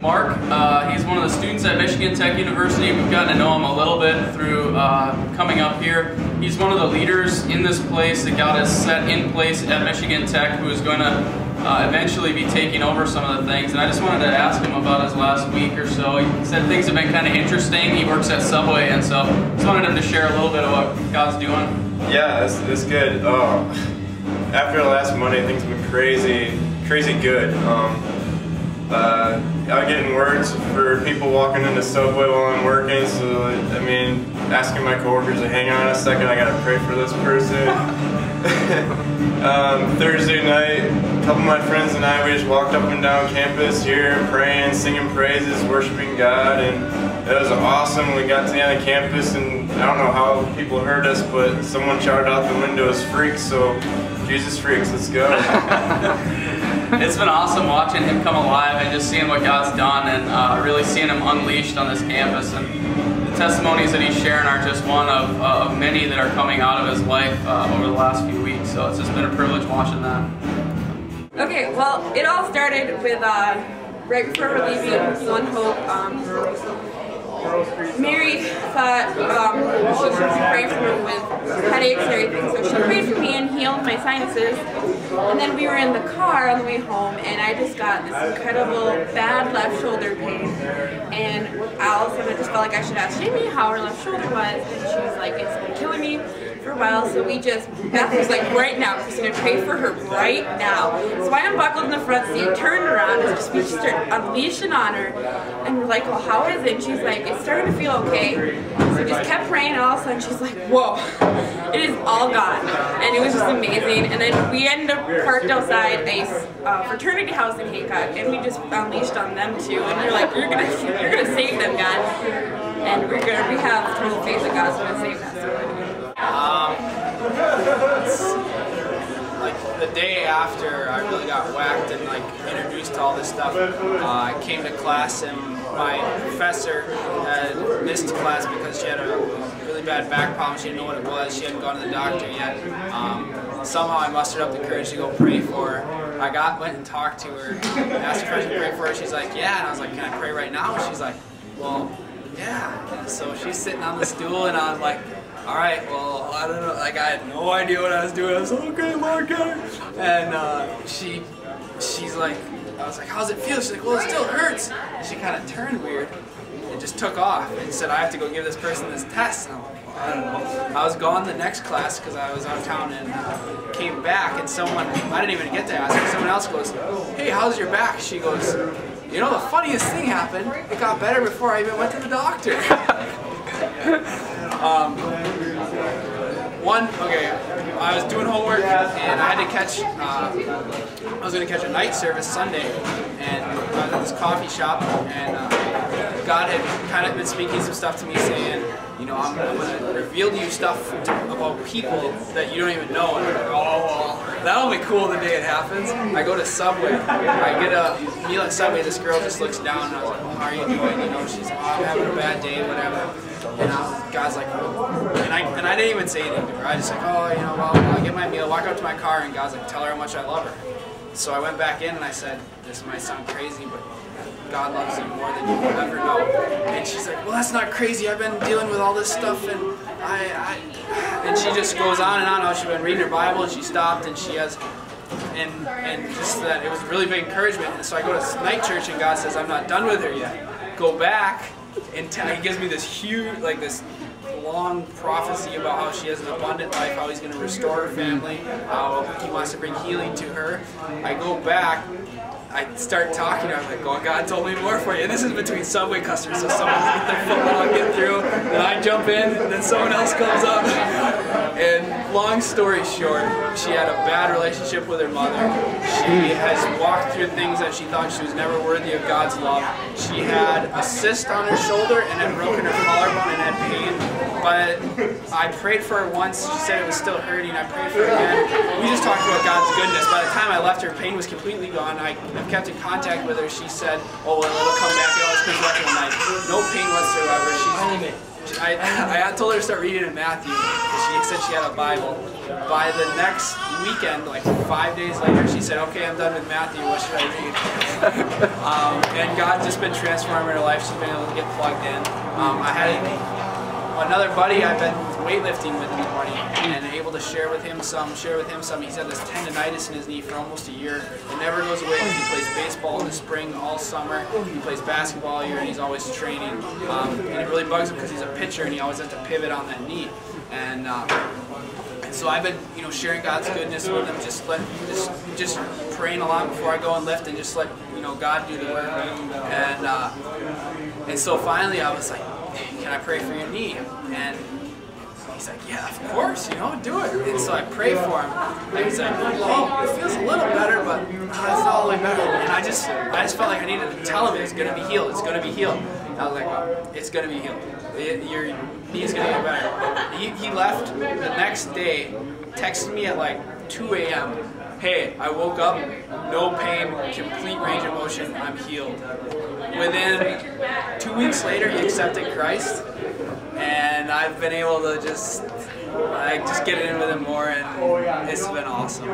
Mark, he's one of the students at Michigan Tech University. We've gotten to know him a little bit through coming up here. He's one of the leaders in this place that got us set in place at Michigan Tech, who is going to eventually be taking over some of the things. And I just wanted to ask him about his last week or so. He said things have been kind of interesting. He works at Subway, and so just wanted him to share a little bit of what God's doing. Yeah, it's good. After last Monday, things have been crazy good. I'm getting words for people walking into Subway while I'm working, so I mean, asking my coworkers to hang on a second, I gotta pray for this person. Thursday night, a couple of my friends and I, we just walked up and down campus here, praying, singing praises, worshiping God, and it was awesome. We got to the end of campus, and I don't know how people heard us, but someone shouted out the windows, "Freaks!" So Jesus freaks, let's go. It's been awesome watching him come alive and just seeing what God's done, and really seeing him unleashed on this campus. And the testimonies that he's sharing are just one of many that are coming out of his life over the last few weeks. So it's just been a privilege watching that. Okay, well, it all started with right before we're leaving One Hope. Mary thought she should pray for me with headaches and everything, so she prayed for me and healed my sinuses. And then we were in the car on the way home, and I just got this incredible bad left shoulder pain. And all of a sudden I just felt like I should ask Jamie how her left shoulder was, and she was like, "It's been killing me for a while." So Beth was like, "Right now, Christina, pray for her right now." So I unbuckled in the front seat, turned around, and we just started unleashing on her. And we're like, "Well, how is it?" And she's like, "It's starting to feel okay." So we just kept praying, and all of a sudden she's like, "Whoa, it is all gone." And it was just amazing. And then we ended up parked outside a fraternity house in Haycock, and we just unleashed on them too. And we're like, you're gonna save them, God. And we have total faith that God's gonna save them. Like the day after I really got whacked and like introduced to all this stuff, I came to class and my professor had missed class because she had a really bad back problem. She didn't know what it was. She hadn't gone to the doctor yet. Somehow I mustered up the courage to go pray for her. I went and talked to her, asked her if I could pray for her. She's like, "Yeah," and I was like, "Can I pray right now?" And she's like, "Well, yeah." So she's sitting on the stool, and I'm like, "All right, well, I don't know." Like I had no idea what I was doing. I was like, "Okay, Mark," and she's like, I was like, "How's it feel?" She's like, "Well, it still hurts." And she kind of turned weird and just took off and said, "I have to go give this person this test." And I'm like, well, I don't know. I was gone the next class because I was out of town, and came back, and I didn't even get to ask her. Someone else goes, "Hey, how's your back?" She goes, "You know, the funniest thing happened. It got better before I even went to the doctor." I was doing homework and I had to catch, I was going to catch a night service Sunday, and I was at this coffee shop, and God had kind of been speaking some stuff to me saying, you know, I'm going to reveal to you stuff about people that you don't even know. And I'm like, oh, well, that'll be cool the day it happens. I go to Subway. I get a meal at Subway. This girl just looks down, and I was like, well, how are you doing? You know, she's like, oh, I'm having a bad day, whatever. And God's like, and I didn't even say anything to her. I just like, oh, you know, well, I get my meal, walk out to my car, and God's like, tell her how much I love her. So I went back in and I said, this might sound crazy, but God loves you more than you will ever know. And she's like, well, that's not crazy. I've been dealing with all this stuff, and and she just goes on and on how she's been reading her Bible, and she stopped, and she has, and just that it was really big encouragement. And so I go to night church, and God says, I'm not done with her yet. Go back, and he gives me this huge, like this long prophecy about how she has an abundant life, how he's going to restore her family, how he wants to bring healing to her. I go back, I start talking to her, I'm like, oh, God told me more for you. And this is between Subway customers, so someone's get their foot long, get through, then I jump in, and then someone else comes up. And long story short, she had a bad relationship with her mother. She has walked through things that she thought she was never worthy of God's love. She had a cyst on her shoulder and had broken her collarbone and had pain. But I prayed for her once. She said it was still hurting. I prayed for her again. We just talked about God's goodness. By the time I left, her pain was completely gone. I've kept in contact with her. She said, oh, well, it'll come back. It always comes back in the night. No pain whatsoever. I told her to start reading in Matthew. She said she had a Bible. By the next weekend, like 5 days later, she said, "Okay, I'm done with Matthew. What should I read?" And God's just been transforming her life. She's been able to get plugged in. I had another buddy I've been weightlifting with in the morning, and able to share with him some. He's had this tendonitis in his knee for almost a year. It never goes away. He plays baseball in the spring all summer. He plays basketball all year, and he's always training. And it really bugs him because he's a pitcher, and he always has to pivot on that knee. And so I've been, sharing God's goodness with him, just praying a lot before I go and lift, and just let God do the work. And so finally I was like, "Can I pray for your knee?" And he's like, "Yeah, of course, do it." And so I prayed for him, and he's like, "Well, it feels a little better, but it's not all the way better." And I just felt like I needed to tell him it's going to be healed. It's going to be healed. And I was like, "Oh, it's going to be healed. Your knee's going to get better." He left the next day, texted me at like 2 a.m. "Hey, I woke up, no pain, complete range of motion, I'm healed." Within 2 weeks later, he accepted Christ, and I've been able to just get it in with him more, and it's been awesome.